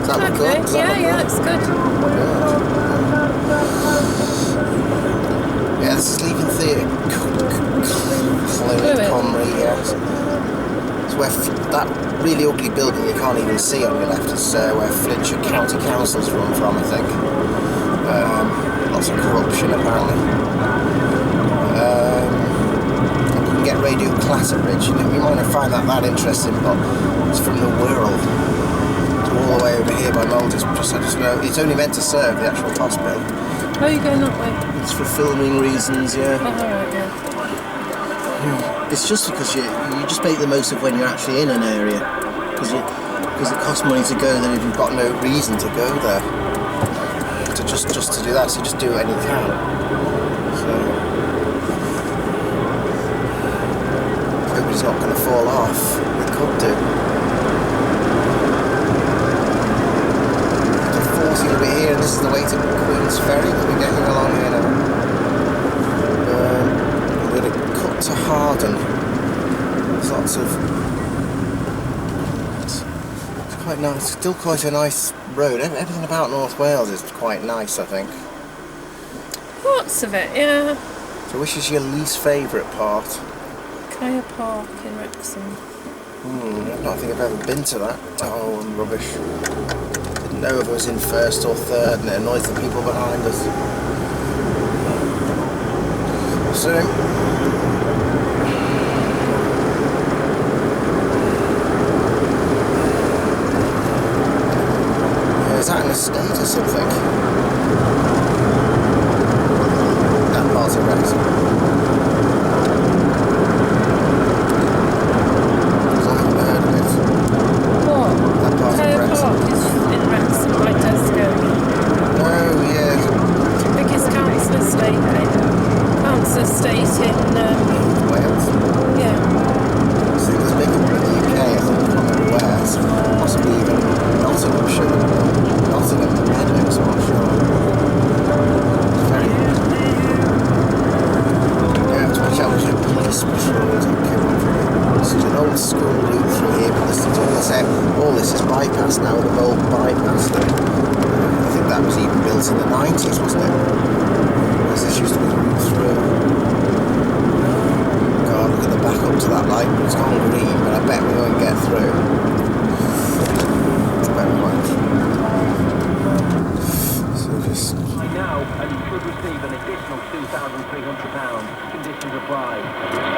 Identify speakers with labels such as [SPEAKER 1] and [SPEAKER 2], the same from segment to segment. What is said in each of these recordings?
[SPEAKER 1] Does that look good?
[SPEAKER 2] Yeah, it's good.
[SPEAKER 1] Yeah, this is leaving Theatr Cymru, yes. It's where that really ugly building you can't even see on your left is where Flintshire County Council's run from, I think. Lots of corruption, apparently. And you can get Radio Classic Ridge. You might not find that interesting, but it's from the Wirral. All the way over here by Moulds. I just know it's only meant to serve the actual hospital.
[SPEAKER 2] Oh, you're going that way?
[SPEAKER 1] It's for filming reasons, yeah.
[SPEAKER 2] Oh, alright, yeah.
[SPEAKER 1] It's just because you just make the most of when you're actually in an area, because it costs money to go there if you've got no reason to go there. To just to do that, so you just do it when you can. So hope it's not going to fall off. It could do. A bit here, and this is the way to Queen's Ferry that we're getting along here now. We're going to cut to Hawarden. There's lots of... It's quite nice, it's still quite a nice road. Everything about North Wales is quite nice, I think.
[SPEAKER 2] Lots of it, yeah.
[SPEAKER 1] So which is your least favourite part?
[SPEAKER 2] Kaya Park in Wrexham.
[SPEAKER 1] I don't think I've ever been to that. Oh, rubbish. Know if it was in first or third, and it annoys the people behind us. So is that an estate or something? That part's a Wrexham. I've never heard of it.
[SPEAKER 2] What?
[SPEAKER 1] That part's a Wrexham.
[SPEAKER 2] Park is in Wrexham by Tesco.
[SPEAKER 1] Oh, yeah.
[SPEAKER 2] Biggest council estate, council estate in
[SPEAKER 1] Wales.
[SPEAKER 2] yeah.
[SPEAKER 1] I think there's bigger one in the UK, I think, I can't remember where, so possibly even Nottinghamshire, Nottingham, the Meadows, I'm not sure. It's very good. You have to watch out with your police patrols and come on from here. This is an old school route through here, but this is all this is bypass now, the old bypass. I think that was even built in the 90s, wasn't it? Because this used to be route through. God, look at the back up to that light, it's gone green, but I bet we won't get through. I bet we won't. So just...
[SPEAKER 3] Now, and you could receive an additional £2,300. Conditions apply.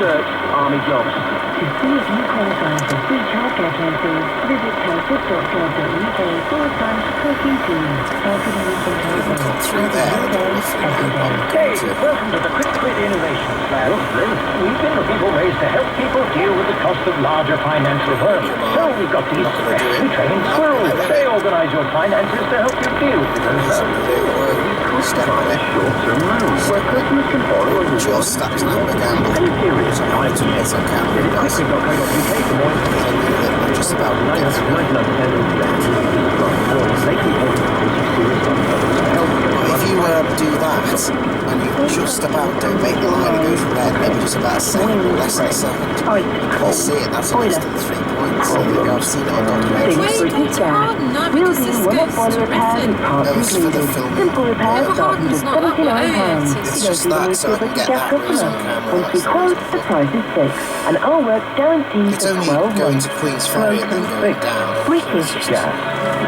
[SPEAKER 3] Search Army Jobs.
[SPEAKER 4] To see if you qualify for free childcare transfers, visit telford.gov.uk/CoQ2.
[SPEAKER 1] Come through there,
[SPEAKER 3] Hey, welcome to the Quick Innovations Lab. We've been looking for ways to help people deal with the cost of larger financial burdens. So we've got these specially trained squirrels. They organise your finances to help you deal with those
[SPEAKER 1] Step on it.
[SPEAKER 3] short-term loans, where customers can borrow and
[SPEAKER 1] Just that's an amber gamble.
[SPEAKER 3] any period of time.
[SPEAKER 1] It's on camera, it does.
[SPEAKER 3] Quickly.co.uk for more information.
[SPEAKER 1] Just about to get through. If you do that, and you just about don't make the line, it goes red, maybe just about a second, or less than a second. You can see it, that's an instant 3 points. So I've seen it on documentary.
[SPEAKER 2] Where you come to Hawarden? No, because this goes to Wrexham.
[SPEAKER 1] No, it's for the film.
[SPEAKER 4] Simple repairs start from just £79.
[SPEAKER 1] It's just that, so I can get that news on camera.
[SPEAKER 4] Once we quote, the price is fixed, and our work's guaranteed
[SPEAKER 1] It's
[SPEAKER 4] for
[SPEAKER 1] only
[SPEAKER 4] 12
[SPEAKER 1] going
[SPEAKER 4] months.
[SPEAKER 1] to Queen's Ferry and then going down.
[SPEAKER 4] British Gas.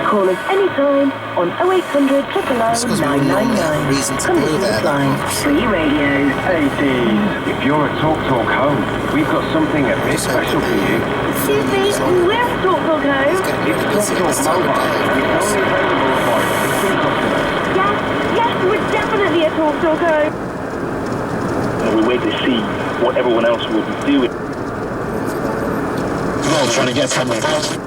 [SPEAKER 4] Call us anytime on 0800
[SPEAKER 1] It's because we wouldn't normally have a reason to go there that much.
[SPEAKER 4] Free radio.
[SPEAKER 3] Hey Dean, if you're a Talk Home, we've got something a bit special for you.
[SPEAKER 4] Excuse me, where's Talk Home?
[SPEAKER 1] It's getting really busy at this time of day, of course.
[SPEAKER 3] Only available for existing customers.
[SPEAKER 4] Yes, we're definitely a Talk Home.
[SPEAKER 5] We wait to see what everyone else will be doing.
[SPEAKER 6] We're all trying to get somewhere fast.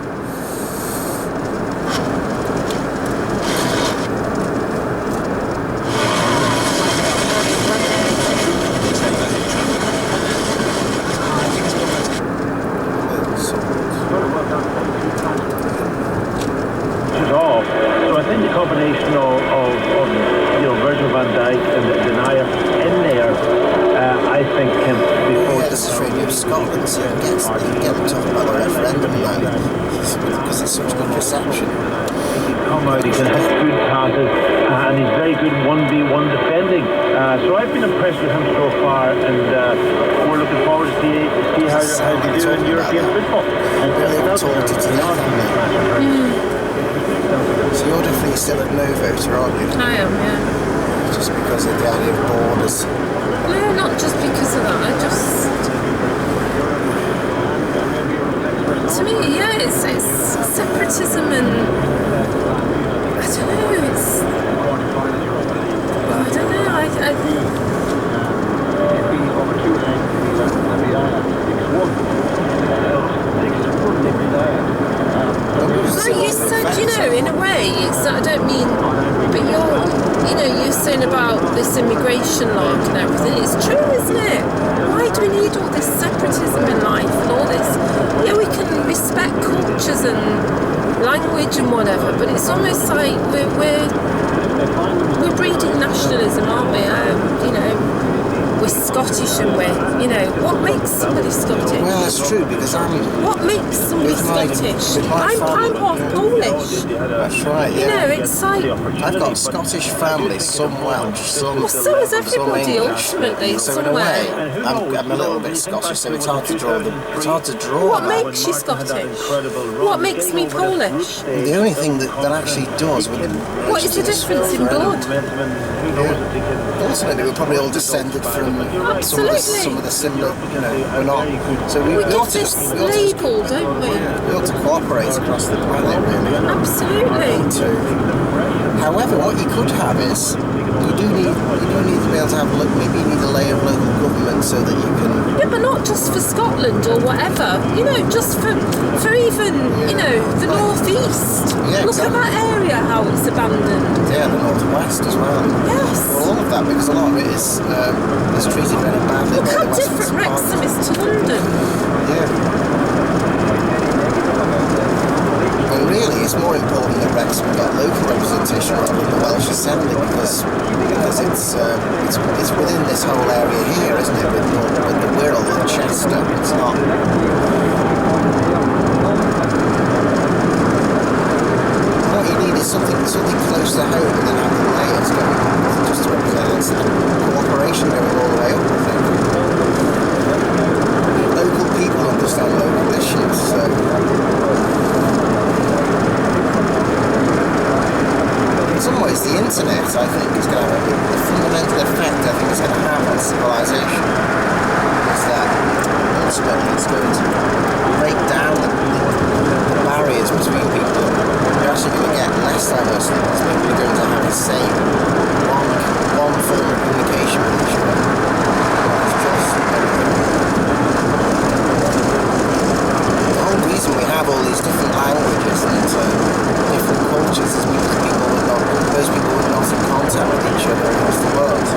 [SPEAKER 5] So I think the combination of Virgil van Dijk and Denier in there, I think can be
[SPEAKER 1] Yeah, this is Radio Scotland, so you can get them talking about the referendum now, because it's such good reception.
[SPEAKER 5] with him so far, and we're looking forward to see how they do in European football. And
[SPEAKER 1] Really talked it to death, haven't you? So you're definitely still a no voter, aren't you?
[SPEAKER 2] I am, yeah.
[SPEAKER 1] Just because of the idea of borders.
[SPEAKER 2] No, not just because of that. I just... To me, yeah, it's separatism and... I don't know, it's... I don't know, like you said, you know, in a way, it's, I don't mean, but you're saying about this immigration lark and everything, it's true, isn't it? Why do we need all this separatism in life and all this? Yeah, we can respect cultures and language and whatever, but it's almost like we're breeding nationalism, aren't we? You know, we're Scottish and what makes somebody Scottish?
[SPEAKER 1] Well, that's true, because
[SPEAKER 2] What makes somebody Scottish? I'm half Polish.
[SPEAKER 1] That's right, yeah.
[SPEAKER 2] You know, it's like...
[SPEAKER 1] I've got Scottish family, some Welsh, some...
[SPEAKER 2] Well, so is everybody,
[SPEAKER 1] some English.
[SPEAKER 2] ultimately,
[SPEAKER 1] So in a way, I'm a little bit Scottish, so it's hard to draw.
[SPEAKER 2] What makes you Scottish? What makes me Polish?
[SPEAKER 1] The only thing that actually does with the...
[SPEAKER 2] What is the difference in blood?
[SPEAKER 1] Ultimately, we're probably all descended from some of the similar, we're not. So we
[SPEAKER 2] We
[SPEAKER 1] ought
[SPEAKER 2] give
[SPEAKER 1] to
[SPEAKER 2] this label, don't we?
[SPEAKER 1] we ought to cooperate across the planet, really.
[SPEAKER 2] Absolutely.
[SPEAKER 1] However, what you could have is you do need to be able to have maybe you need a layer of local government so that you can.
[SPEAKER 2] Yeah, but not just for Scotland or whatever. You know, just for even the northeast.
[SPEAKER 1] Yeah,
[SPEAKER 2] Look at that area, how it's abandoned.
[SPEAKER 1] Yeah, the northwest as well.
[SPEAKER 2] Yes.
[SPEAKER 1] Well, all of that, because a lot of it is treated very badly.
[SPEAKER 2] Look
[SPEAKER 1] by
[SPEAKER 2] how
[SPEAKER 1] the
[SPEAKER 2] different
[SPEAKER 1] Westminster
[SPEAKER 2] Wrexham is to London.
[SPEAKER 1] Yeah. And really, it's more important that Wrexham got local representation rather than the Welsh Assembly because it's within this whole area here, isn't it? With the Wirral and Chester, it's not. What you need is something close to home, and then have the layers going just to represent cooperation going all the way up. I think local people understand local issues, so. In some ways, the internet, I think, is going to have a fundamental effect. I think it's going to have on civilization. Is that ultimately it's going to break down the barriers between people. You're actually going to get less diversity because people are going to have the same one form of communication with each other. The whole reason we have all these different languages and different cultures is because those people would not in contact with each other across the world. So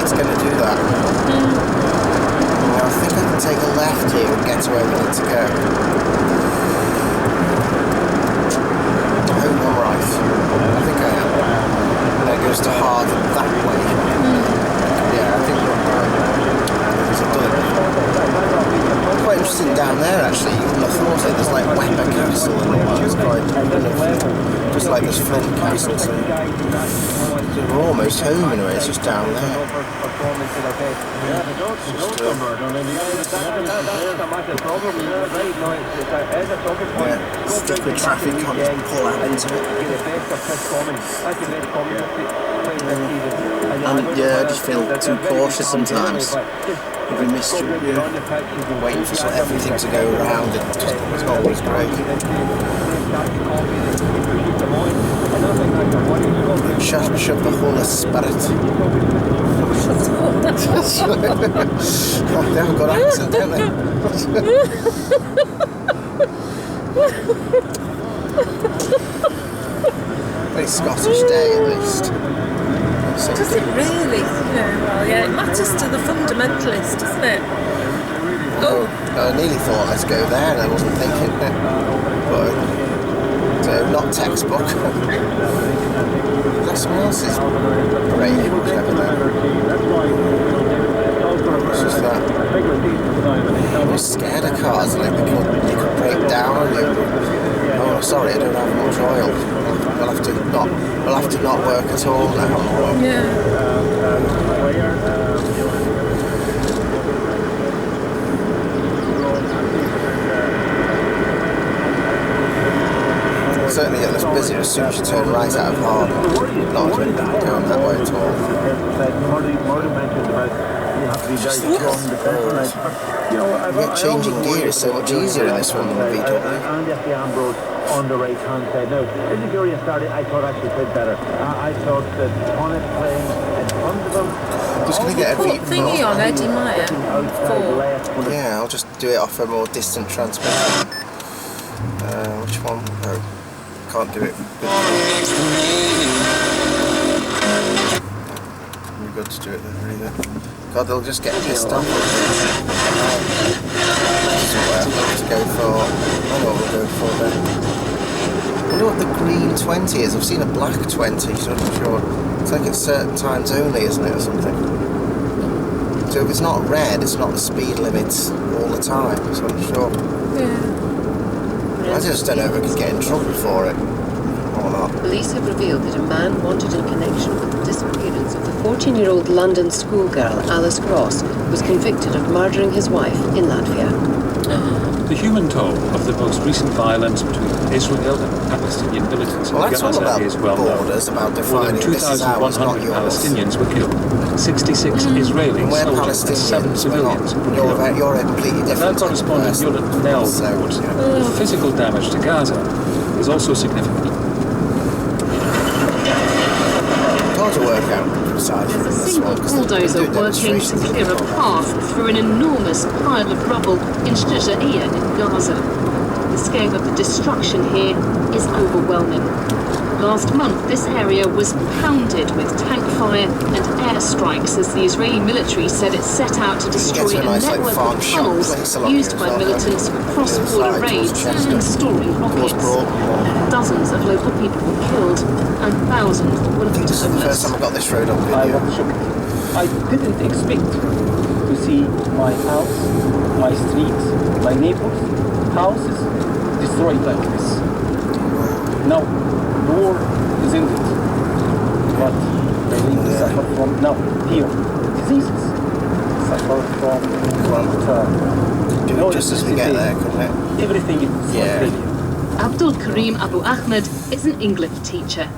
[SPEAKER 1] it's going to do that. Well, I think I can take a left here and get to where we need to go. I hope I'm right. I think I am. And it goes to Hawarden that way. Yeah, I think we're right. I've done it before. It's quite interesting down there, actually. You wouldn't have thought it. There's like Wepper Castle and all that. It's quite just like this Flint Castle, so we're almost home in a way, it's just down there. Stick with traffic, can't just pull out into it. And yeah, I just feel too cautious sometimes. Every mystery, waiting for everything to go around, it's always great. Shut the Holy Spirit. They haven't got accent, don't they? Very Scottish day, at least.
[SPEAKER 2] Does it really? Well, yeah, it matters to the fundamentalist, doesn't it?
[SPEAKER 1] Oh, I nearly thought let's go there, and I wasn't thinking. But so not textbook. Is that someone else's parade or whatever then? It's just that I'm scared of cars, like they could break down on you. Oh, sorry, I don't have much oil. We'll have to not work at all now.
[SPEAKER 2] Yeah.
[SPEAKER 1] Certainly get this busy as soon as you turn right out of Hawarden. Not going that way at all. Just you get changing gear is so much easier in this one than the VW.
[SPEAKER 5] On the right hand side. Now, in the Fury started, I thought actually played better. I thought that Bonnet playing in front of him.
[SPEAKER 1] Just going to get a
[SPEAKER 2] Put thingy on Eddie Meyer.
[SPEAKER 1] Yeah, I'll just do it off a more distant transmission. Which one? No, can't do it. We're good to do it then, really. God, they'll just get pissed off. This is what I have to go for. I know what we'll go for then. I wonder what the green 20 is. I've seen a black 20, so I'm not sure. It's like at certain times only, isn't it, or something? So if it's not red, it's not the speed limit all the time, so I'm sure.
[SPEAKER 2] Yeah.
[SPEAKER 1] I just don't know if I could get in trouble for it or not.
[SPEAKER 7] Police have revealed that a man wanted in connection with the disappearance of the 14-year-old London schoolgirl Alice Ross was convicted of murdering his wife in Latvia.
[SPEAKER 8] The human toll of the most recent violence between Israel and Palestinian militants in Gaza is well known.
[SPEAKER 1] Borders, about
[SPEAKER 8] More than
[SPEAKER 1] defining this is ours, not
[SPEAKER 8] 2,100
[SPEAKER 1] yours.
[SPEAKER 8] Palestinians were killed. 66 Israeli
[SPEAKER 1] And we're
[SPEAKER 8] soldiers and 7
[SPEAKER 1] Palestinians,
[SPEAKER 8] civilians were killed.
[SPEAKER 1] you're a completely
[SPEAKER 8] That
[SPEAKER 1] different
[SPEAKER 8] correspondent
[SPEAKER 1] person.
[SPEAKER 8] Yulin Nell
[SPEAKER 1] So,
[SPEAKER 8] reports the physical damage to Gaza is also significant.
[SPEAKER 1] hard to work out precisely.
[SPEAKER 9] There's a single bulldozer working to clear a path through an enormous pile of rubble in Shuja'iyya in Gaza. The scale of the destruction here is overwhelming. Last month, this area was pounded with tank fire and airstrikes as the Israeli military said it set out to destroy a network of tunnels used by militants for cross-border raids and storing rockets. Dozens of local people were killed and thousands were left
[SPEAKER 1] This is the first
[SPEAKER 9] homeless.
[SPEAKER 1] time I got this road on
[SPEAKER 10] I
[SPEAKER 1] video.
[SPEAKER 10] was shocked. I didn't expect to see my house, my streets, my neighbors' houses destroyed like this. Now, the war is ended, but they need to suffer from now here diseases. Suffer from
[SPEAKER 1] Just as we get there, couldn't it?
[SPEAKER 10] everything is failure.
[SPEAKER 9] Abdul Karim Abu Ahmed is an English teacher.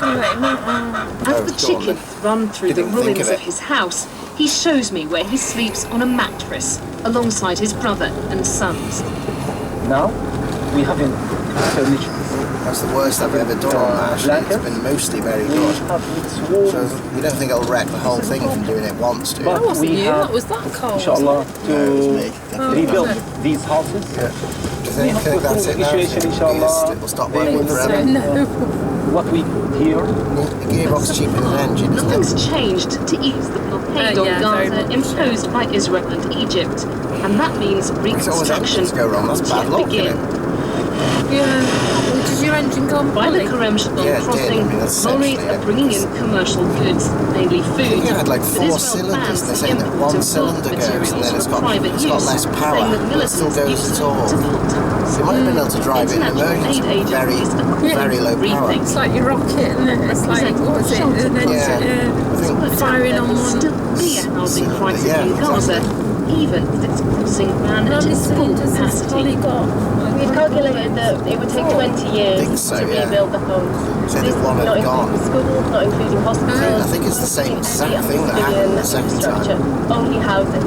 [SPEAKER 9] As the chickens run through the
[SPEAKER 1] Didn't think
[SPEAKER 9] ruins
[SPEAKER 1] of
[SPEAKER 9] of
[SPEAKER 1] it.
[SPEAKER 9] his house, he shows me where he sleeps on a mattress alongside his brother and sons.
[SPEAKER 10] Now, we have furniture.
[SPEAKER 1] That's the worst I've ever done on that, actually. It's been mostly very
[SPEAKER 10] We
[SPEAKER 1] good.
[SPEAKER 10] have its walls.
[SPEAKER 1] So you don't think I'll wreck the whole thing from doing it once, do you?
[SPEAKER 10] But
[SPEAKER 2] That wasn't
[SPEAKER 10] we
[SPEAKER 2] you,
[SPEAKER 10] have,
[SPEAKER 2] that was that cold.
[SPEAKER 10] inshallah,
[SPEAKER 1] No, it was
[SPEAKER 10] to
[SPEAKER 1] me.
[SPEAKER 10] rebuild these houses.
[SPEAKER 1] Do you think that's it now?
[SPEAKER 10] Situation, inshallah,
[SPEAKER 1] It'll stop
[SPEAKER 10] they
[SPEAKER 1] working
[SPEAKER 10] will
[SPEAKER 1] forever.
[SPEAKER 10] send
[SPEAKER 2] No.
[SPEAKER 10] what we hear.
[SPEAKER 1] The gearbox is cheaper than an engine, isn't
[SPEAKER 9] Nothing's
[SPEAKER 1] it?
[SPEAKER 9] changed to ease the blockade on
[SPEAKER 2] yeah, very
[SPEAKER 9] Gaza
[SPEAKER 2] much.
[SPEAKER 9] imposed by Israel and Egypt, and that means
[SPEAKER 1] It's always
[SPEAKER 9] reconstruction
[SPEAKER 1] engines go wrong. That's
[SPEAKER 9] can't
[SPEAKER 1] bad
[SPEAKER 9] yet
[SPEAKER 1] luck,
[SPEAKER 9] begin.
[SPEAKER 1] isn't it?
[SPEAKER 2] Yeah. Well, did your engine go on
[SPEAKER 9] By the
[SPEAKER 2] poorly?
[SPEAKER 9] Kerem Shalom
[SPEAKER 1] Yeah, it did.
[SPEAKER 9] crossing,
[SPEAKER 1] I mean, that's
[SPEAKER 9] lorries
[SPEAKER 1] essentially
[SPEAKER 9] are bringing in commercial goods, mainly
[SPEAKER 1] I
[SPEAKER 9] food.
[SPEAKER 1] think it had like
[SPEAKER 9] But
[SPEAKER 1] 4
[SPEAKER 9] Israel
[SPEAKER 1] cylinders.
[SPEAKER 9] plans
[SPEAKER 1] They're
[SPEAKER 9] to
[SPEAKER 1] saying that
[SPEAKER 9] import
[SPEAKER 1] one
[SPEAKER 9] bulk
[SPEAKER 1] cylinder goes and
[SPEAKER 9] materials
[SPEAKER 1] then it's
[SPEAKER 9] for
[SPEAKER 1] got
[SPEAKER 9] private
[SPEAKER 1] less
[SPEAKER 9] use,
[SPEAKER 1] power,
[SPEAKER 9] saying that
[SPEAKER 1] but it still
[SPEAKER 9] militants
[SPEAKER 1] goes
[SPEAKER 9] use
[SPEAKER 1] at
[SPEAKER 9] them
[SPEAKER 1] all.
[SPEAKER 9] to build tunnels.
[SPEAKER 1] So you might have been able to drive it in
[SPEAKER 9] International
[SPEAKER 1] emergency,
[SPEAKER 9] aid
[SPEAKER 1] very,
[SPEAKER 9] agencies are
[SPEAKER 1] very low
[SPEAKER 9] calling
[SPEAKER 1] power.
[SPEAKER 2] It's like your rocket, isn't it? It's like, what was it? And then
[SPEAKER 1] Yeah. I think
[SPEAKER 2] firing on
[SPEAKER 9] There will
[SPEAKER 2] one.
[SPEAKER 9] still be a housing crisis
[SPEAKER 1] Yeah,
[SPEAKER 9] in Gaza, even with its crossing ran
[SPEAKER 2] How
[SPEAKER 9] at
[SPEAKER 2] many
[SPEAKER 9] its full
[SPEAKER 2] cylinders has Polly
[SPEAKER 9] capacity.
[SPEAKER 2] got?
[SPEAKER 11] We've calculated that it would take 20 years
[SPEAKER 1] think so,
[SPEAKER 11] to
[SPEAKER 1] yeah.
[SPEAKER 11] rebuild the home.
[SPEAKER 1] So
[SPEAKER 11] This
[SPEAKER 1] that one
[SPEAKER 11] is
[SPEAKER 1] had
[SPEAKER 11] not
[SPEAKER 1] gone.
[SPEAKER 11] including schools, not including hospitals.
[SPEAKER 1] I think it's the same exact thing that happened the second
[SPEAKER 11] infrastructure,
[SPEAKER 1] time.
[SPEAKER 11] only housing.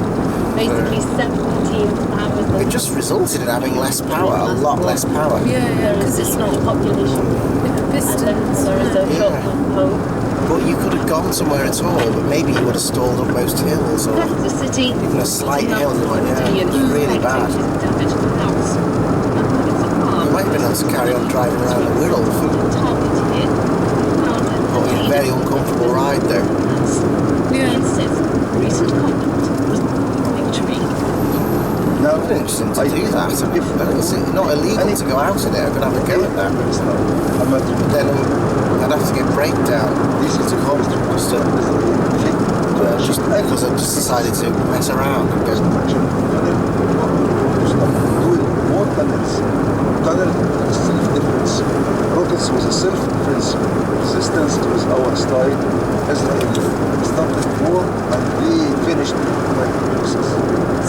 [SPEAKER 11] Basically 17,000.
[SPEAKER 1] It just resulted in having less power, a lot less power.
[SPEAKER 2] Yeah, because it's not
[SPEAKER 11] population. And then
[SPEAKER 2] distance.
[SPEAKER 11] there is a short-term home.
[SPEAKER 1] But you could have gone somewhere at all, but maybe you would have stalled up most hills or
[SPEAKER 9] Left the city,
[SPEAKER 1] even a slight hill. Yeah,
[SPEAKER 9] Palestinian
[SPEAKER 1] it was really bad.
[SPEAKER 9] his damaged house.
[SPEAKER 1] You might have been able to carry on driving around the Wirral for a very uncomfortable ride though.
[SPEAKER 9] He insists recent conflict was victory.
[SPEAKER 1] No, it's interesting to do that. I think it's not illegal to go out in it. I could have a go at that. But then I'd have to get breakdown to come just to just because I just decided to mess around and go.
[SPEAKER 12] More tunnels. Tunnel is self-defense. Rockets was a self-defense. Resistance was our style. Israel started war and we finished by process.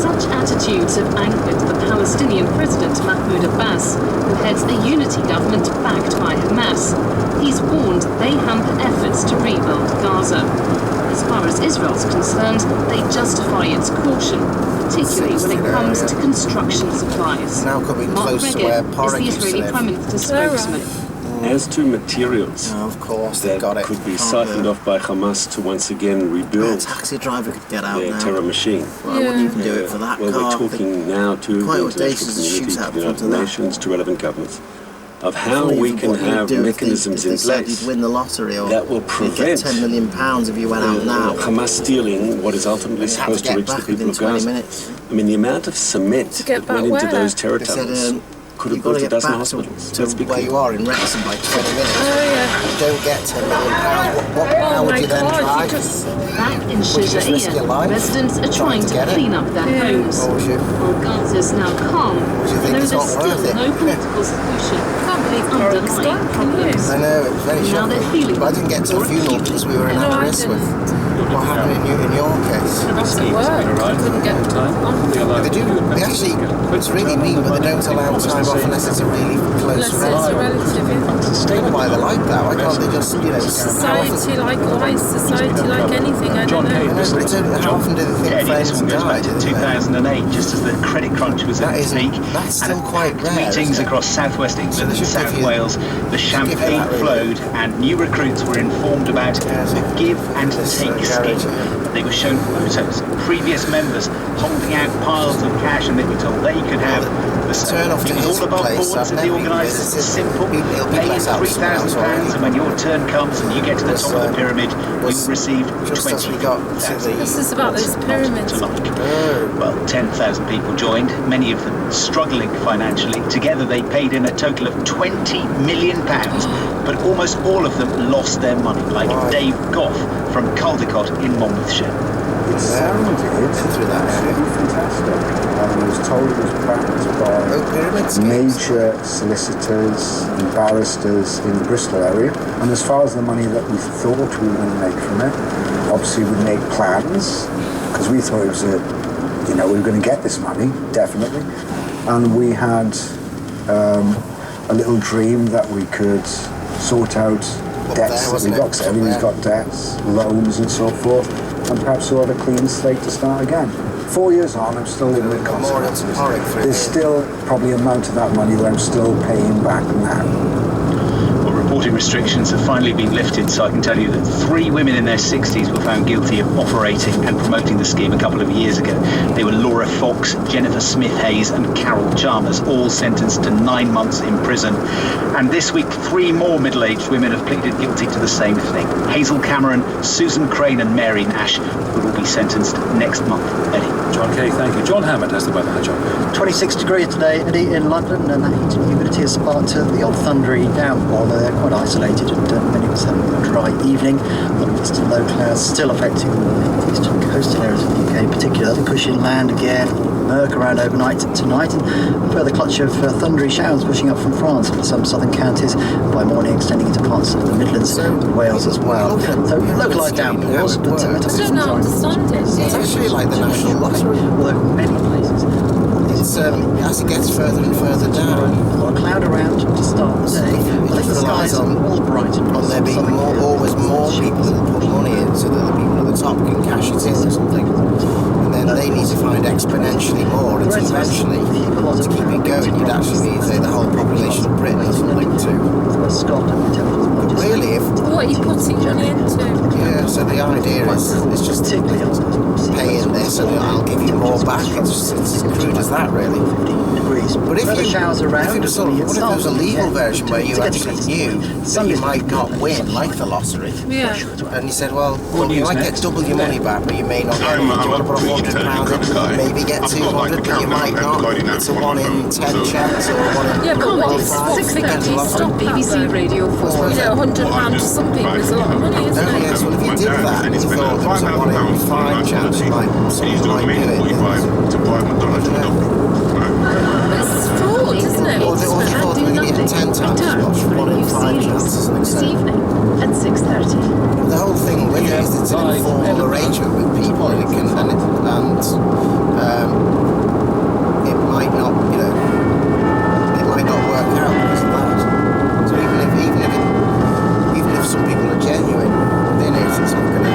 [SPEAKER 9] Such attitudes have angered the Palestinian President Mahmoud Abbas, who heads a unity government backed by Hamas. He's warned they hamper efforts to rebuild Gaza. As far as Israel's concerned, they justify its caution, particularly when it comes to construction supplies.
[SPEAKER 1] Now coming
[SPEAKER 9] Mark
[SPEAKER 1] close to where
[SPEAKER 9] Regev
[SPEAKER 1] Porrick
[SPEAKER 9] is
[SPEAKER 1] used
[SPEAKER 9] the
[SPEAKER 1] to
[SPEAKER 9] Israeli
[SPEAKER 1] live.
[SPEAKER 9] Prime Minister's spokesman.
[SPEAKER 13] As to materials
[SPEAKER 1] of course,
[SPEAKER 13] that could be siphoned off by Hamas to once again rebuild
[SPEAKER 1] a taxi driver could get out
[SPEAKER 13] their
[SPEAKER 1] now.
[SPEAKER 13] terror machine.
[SPEAKER 1] Well, I wouldn't even do it for that
[SPEAKER 13] Well,
[SPEAKER 1] car.
[SPEAKER 13] we're talking now to
[SPEAKER 1] Quite
[SPEAKER 13] the
[SPEAKER 1] audacious
[SPEAKER 13] international community,
[SPEAKER 1] shoots out
[SPEAKER 13] to the
[SPEAKER 1] front
[SPEAKER 13] United
[SPEAKER 1] of that.
[SPEAKER 13] Nations, to relevant governments, of how
[SPEAKER 1] Before
[SPEAKER 13] we
[SPEAKER 1] even
[SPEAKER 13] can
[SPEAKER 1] what you'd
[SPEAKER 13] have
[SPEAKER 1] do if
[SPEAKER 13] mechanisms
[SPEAKER 1] they
[SPEAKER 13] in
[SPEAKER 1] said
[SPEAKER 13] place
[SPEAKER 1] you'd win the lottery or
[SPEAKER 13] that will
[SPEAKER 1] you'd get
[SPEAKER 13] prevent
[SPEAKER 1] £10 million if you went out now.
[SPEAKER 13] Hamas stealing what is ultimately
[SPEAKER 1] You'd have to
[SPEAKER 13] supposed to
[SPEAKER 1] get
[SPEAKER 13] reach the
[SPEAKER 1] back
[SPEAKER 13] people
[SPEAKER 1] within
[SPEAKER 13] of
[SPEAKER 1] 20
[SPEAKER 13] Gaza.
[SPEAKER 1] minutes.
[SPEAKER 13] I mean, the amount of cement
[SPEAKER 2] To get
[SPEAKER 13] that went
[SPEAKER 2] back
[SPEAKER 13] into
[SPEAKER 2] where?
[SPEAKER 13] those terror
[SPEAKER 1] They said,
[SPEAKER 13] tunnels could have
[SPEAKER 1] you've got to
[SPEAKER 13] built a
[SPEAKER 1] get
[SPEAKER 13] dozen
[SPEAKER 1] back
[SPEAKER 13] hospitals.
[SPEAKER 1] to where you are in Wrexham by 20 minutes.
[SPEAKER 2] Oh, yeah.
[SPEAKER 1] You don't get £10 million. How would you then drive?
[SPEAKER 9] Back in
[SPEAKER 1] Would you just risk your
[SPEAKER 9] Shaja'iyah,
[SPEAKER 1] life
[SPEAKER 9] residents are trying to
[SPEAKER 1] get it?
[SPEAKER 9] clean up their homes.
[SPEAKER 1] Or would you?
[SPEAKER 9] While Gaza's now calm,
[SPEAKER 1] Would you think
[SPEAKER 9] though
[SPEAKER 1] it's
[SPEAKER 9] there's
[SPEAKER 1] not
[SPEAKER 9] still
[SPEAKER 1] worth it?
[SPEAKER 9] no political solution.
[SPEAKER 2] Can't believe Porrick's
[SPEAKER 9] Underlying
[SPEAKER 2] gone, can you?
[SPEAKER 9] problems.
[SPEAKER 1] I know, it was very
[SPEAKER 9] Now
[SPEAKER 1] shocking.
[SPEAKER 9] they're feeling
[SPEAKER 1] But I didn't get to the funeral because we were in
[SPEAKER 2] No, I
[SPEAKER 1] Aberystwyth.
[SPEAKER 2] didn't.
[SPEAKER 1] What happened in your case?
[SPEAKER 2] I was at work. I couldn't get on.
[SPEAKER 1] They do. They actually, it's really mean, but they don't allow time off unless it's a really close
[SPEAKER 2] Unless it's a
[SPEAKER 1] relative.
[SPEAKER 2] relative, yeah.
[SPEAKER 1] I don't know why they're like that. Why can't they just,
[SPEAKER 2] Society like life, society like anything, I don't know.
[SPEAKER 1] But it's only, how often do they think friends
[SPEAKER 14] This one goes back
[SPEAKER 1] died?
[SPEAKER 14] to 2008, just as the credit crunch was at its peak.
[SPEAKER 1] That's still quite rare.
[SPEAKER 14] Meetings across southwest England and South Wales, the champagne flowed, and new recruits were informed about the give and take scheme. They were shown photos of previous members holding out piles of cash, and they were told they could have the
[SPEAKER 1] turn off to
[SPEAKER 14] it was
[SPEAKER 1] his
[SPEAKER 14] all above
[SPEAKER 1] place.
[SPEAKER 14] board,
[SPEAKER 1] I've
[SPEAKER 14] said the
[SPEAKER 1] never
[SPEAKER 14] organisers.
[SPEAKER 1] visited.
[SPEAKER 14] Simple.
[SPEAKER 1] He'll be
[SPEAKER 14] Pay
[SPEAKER 1] less out
[SPEAKER 14] £3,000, and when your turn comes and you get to the top of the pyramid, you will receive
[SPEAKER 1] just as we got to the...
[SPEAKER 2] This is about those pyramids.
[SPEAKER 14] Well, 10,000 people joined, many of them struggling financially. Together they paid in a total of £20 million, but almost all of them lost their money, like Dave Goff from Caldecott in Monmouthshire.
[SPEAKER 15] It sounded fantastic. I was told it was backed by major solicitors and barristers in the Bristol area. And as far as the money that we thought we were going to make from it, obviously we made plans because we thought it was we were going to get this money, definitely. And we had a little dream that we could sort out debts that we got, because everybody's got debts, loans and so forth, and perhaps we'll have a clean slate to start again. 4 years on, I'm still living with consequences. There's still probably an amount of that money that I'm still paying back now.
[SPEAKER 14] Reporting restrictions have finally been lifted, so I can tell you that 3 women in their 60s were found guilty of operating and promoting the scheme a couple of years ago. They were Laura Fox, Jennifer Smith-Hayes and Carol Chalmers, all sentenced to 9 months in prison. And this week, 3 more middle-aged women have pleaded guilty to the same thing. Hazel Cameron, Susan Crane and Mary Nash will all be sentenced next month. Eddie.
[SPEAKER 8] John Kay, thank you. John Hammond has the weather. Hi, John.
[SPEAKER 16] 26 degrees today, Eddie, in London, and the heat and humidity has sparked the old thundery downpour. They're quite isolated, and many of us having a dry evening. Still low clouds still affecting the eastern coastal areas of the UK in particular. The push inland again, murk around overnight tonight, and a further clutch of thundery showers pushing up from France into some southern counties, by morning extending into parts of the Midlands and Wales as well. So localised downpours, but
[SPEAKER 2] I don't understand it.
[SPEAKER 1] It's actually like the National Lottery.
[SPEAKER 16] Although many places.
[SPEAKER 1] It's as it gets further and further down.
[SPEAKER 16] A lot of cloud around to start the day. I think the skies are all bright.
[SPEAKER 1] On there being always more people that put money in, so that the people at the top can cash it in or something. And then they need to find exponentially more, and eventually, to keep it going, you'd actually need, say, the whole population of Britain or something too. But really, if...
[SPEAKER 2] What are you putting money into?
[SPEAKER 1] Yeah, so the idea is just pay in this and I'll give you more back. It's as crude as that, really. But if it was a legal version where you actually knew that you might not win, like the lottery, and you said, well, you might get double your money back, but you may not get it. Do you want to put £100 in, maybe get 200, but you might not. It's a 1 in 10 chance or a 1 in...
[SPEAKER 2] Yeah, but what is 650? Stop BBC Radio 4. You know, £100 to something. people is a lot of money, isn't it?
[SPEAKER 1] Yes, well, if you did that, you thought there was a 1 in 5 chance you might someone might do it.
[SPEAKER 2] It's fraud, isn't it?
[SPEAKER 1] Or you thought you were going to get 10 times as much, 1 in 5 chances.
[SPEAKER 7] This evening at 6:30.
[SPEAKER 1] The whole thing with it is it's an informal arrangement with people, and it might not, it might not work out because of that. So even if some people are genuine within it, it's not going to.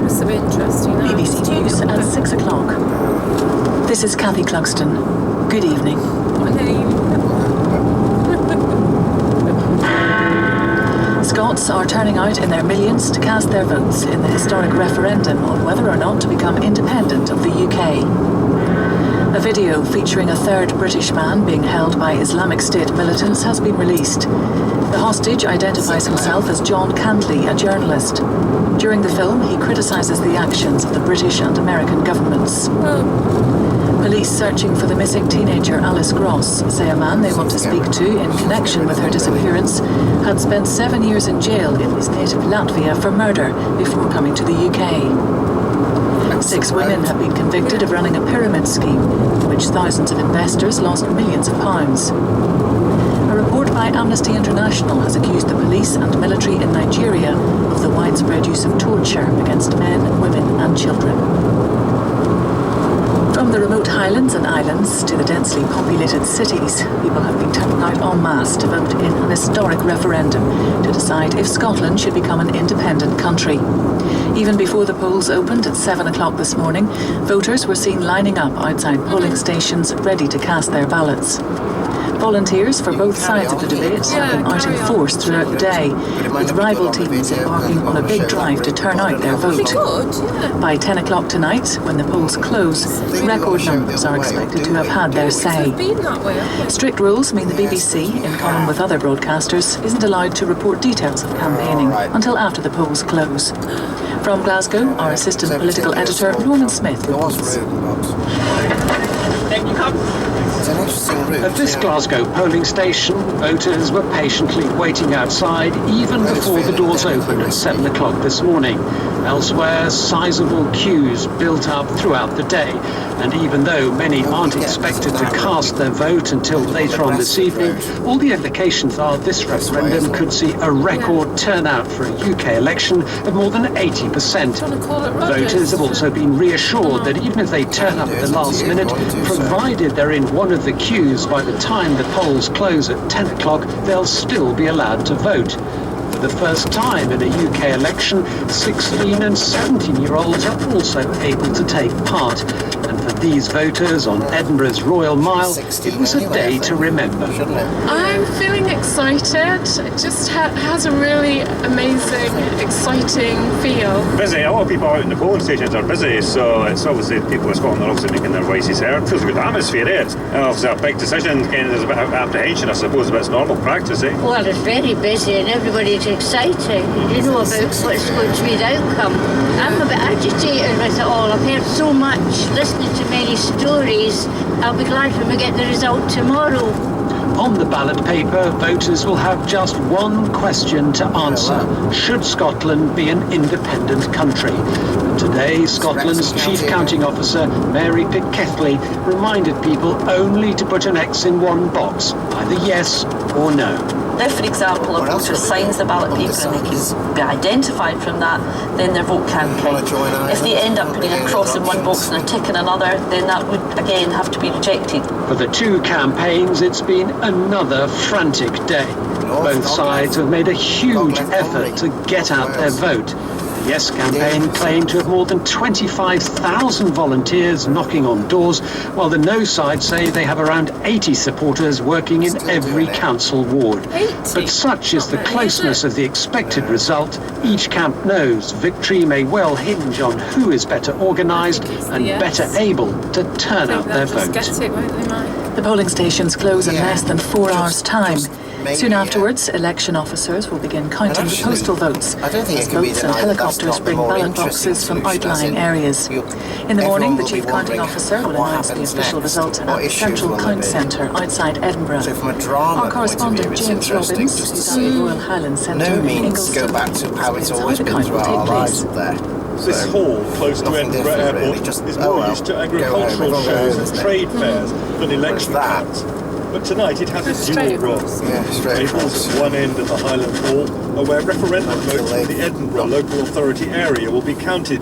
[SPEAKER 2] It's a bit interesting.
[SPEAKER 17] BBC News at 6 o'clock. This is Kathy Clugston. Good evening.
[SPEAKER 2] What name?
[SPEAKER 17] Scots are turning out in their millions to cast their votes in the historic referendum on whether or not to become independent of the UK. A video featuring a third British man being held by Islamic State militants has been released. The hostage identifies himself as John Candley, a journalist. During the film, he criticises the actions of the British and American governments. Police searching for the missing teenager Alice Gross say a man they want to speak to in connection with her disappearance had spent 7 years in jail in his native Latvia for murder before coming to the UK. 6 women have been convicted of running a pyramid scheme in which thousands of investors lost millions of pounds. A report by Amnesty International has accused the police and military in Nigeria of the widespread use of torture against men, women and children. From the remote highlands and islands to the densely populated cities, people have been turning out en masse to vote in an historic referendum to decide if Scotland should become an independent country. Even before the polls opened at 7 o'clock this morning, voters were seen lining up outside polling stations ready to cast their ballots. Volunteers for both sides of the debate have been out in force throughout the day, with rival teams embarking on a big drive to turn out their vote. By 10 o'clock tonight, when the polls close, record numbers are expected to have had their say. Strict rules mean the BBC, in common with other broadcasters, isn't allowed to report details of campaigning until after the polls close. From Glasgow, our assistant political editor, Norman Smith, reports.
[SPEAKER 18] At this Glasgow polling station, voters were patiently waiting outside even before the doors opened at 7 o'clock this morning. Elsewhere, sizable queues built up throughout the day, and even though many aren't expected to cast their vote until later on this evening, all the indications are this referendum could see a record turnout for a UK election of more than 80%. Voters have also been reassured that even if they turn up at the last minute, provided they're in one of the queues by the time the polls close at 10 o'clock, they'll still be allowed to vote. For the first time in a UK election, 16 and 17-year-olds are also able to take part. And for these voters on Edinburgh's Royal Mile, it was a day to remember.
[SPEAKER 19] I'm feeling excited. It just has a really amazing, exciting feel.
[SPEAKER 20] Busy. A lot of people out in the polling stations are busy, so it's obviously people in Scotland are obviously making their voices heard. Feels a good atmosphere, eh? And obviously a big decision, and there's a bit of apprehension, I suppose, but it's normal practice, eh?
[SPEAKER 21] Well, it's very busy and everybody's excited, you know, about what's going to be the outcome. I'm a bit agitated with it all. I've heard so much, listening to many stories. I'll be glad when we get the result tomorrow.
[SPEAKER 18] On the ballot paper, voters will have just one question to answer. Should Scotland be an independent country? And today, Scotland's Chief Counting Officer, Mary Pickethley, reminded people only to put an X in one box, either yes or no.
[SPEAKER 22] If, for example, a voter signs the ballot paper and they can be identified from that, then their vote can count. If they end up putting a cross in one box and a tick in another, then that would again have to be rejected.
[SPEAKER 18] For the two campaigns, it's been another frantic day. Both sides have made a huge effort to get out their vote. The Yes campaign claimed to have more than 25,000 volunteers knocking on doors, while the No side say they have around 80 supporters working in every council ward. But such is the closeness of the expected result, each camp knows victory may well hinge on who is better organised and better able to turn out their vote.
[SPEAKER 17] The polling stations close in less than 4 hours' time.
[SPEAKER 1] maybe,
[SPEAKER 17] Soon afterwards, election officers will begin counting the postal votes as boats and helicopters bring ballot boxes from outlying areas. In the morning, the chief counting officer will announce the official result at the Central Count Centre outside Edinburgh. Our correspondent James Robbins, who's at the Royal Highland Centre in Inglestown, explains how the count will take place.
[SPEAKER 3] This hall, close to Edinburgh Airport, is more used to agricultural shows and trade fairs than election counts. But tonight it has a dual role. Tables at one end of the Highland Hall are where referendum votes in the Edinburgh local authority area will be counted.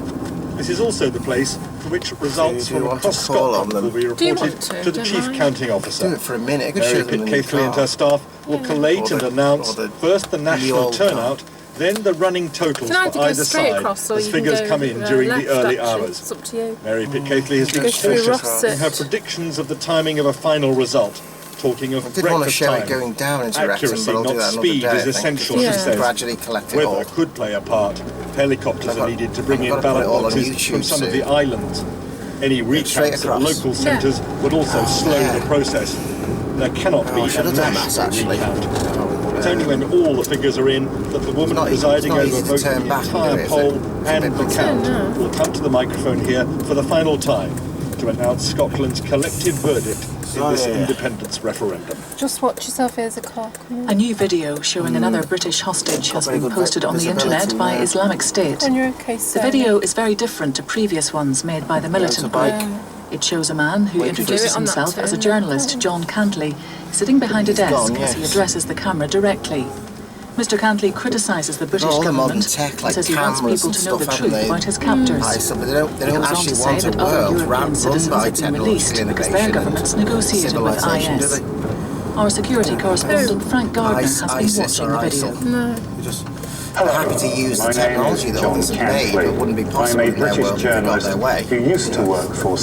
[SPEAKER 3] This is also the place for which results from across Scotland will be reported to the chief counting officer. Mary Pitt-Caithley and her staff will collate and announce first the national turnout, then the running totals for either side as figures come in during the early hours.
[SPEAKER 2] It's up to you.
[SPEAKER 3] Mary Pitt-Caithley has been cautious in her predictions of the timing of a final result, talking of breakfast time. Accuracy, not speed, is essential, she says. Weather could play a part. Helicopters are needed to bring in ballot boxes from some of the islands. Any recounts at local centres would also slow the process. There cannot be a national recount. It's only when all the figures are in that the woman presiding over both the entire poll and the count will come to the microphone here for the final time to announce Scotland's collective verdict in this independence referendum.
[SPEAKER 19] Just watch yourself, here's a clock.
[SPEAKER 17] A new video showing another British hostage has been posted on the internet by Islamic State. The video is very different to previous ones made by the militant group. It shows a man who introduces himself as a journalist, John Cantley, sitting behind a desk as he addresses the camera directly. Mr. Cantley criticises the British government and says he wants people to know the truth about his captors. He goes on to say that other European citizens have been released because their governments negotiated with IS. Our security correspondent Frank Gardner has been watching the video.
[SPEAKER 1] Hello. Happy to use the technology that others have made, but wouldn't be possible in their world if they got their way.
[SPEAKER 4] Who used to work for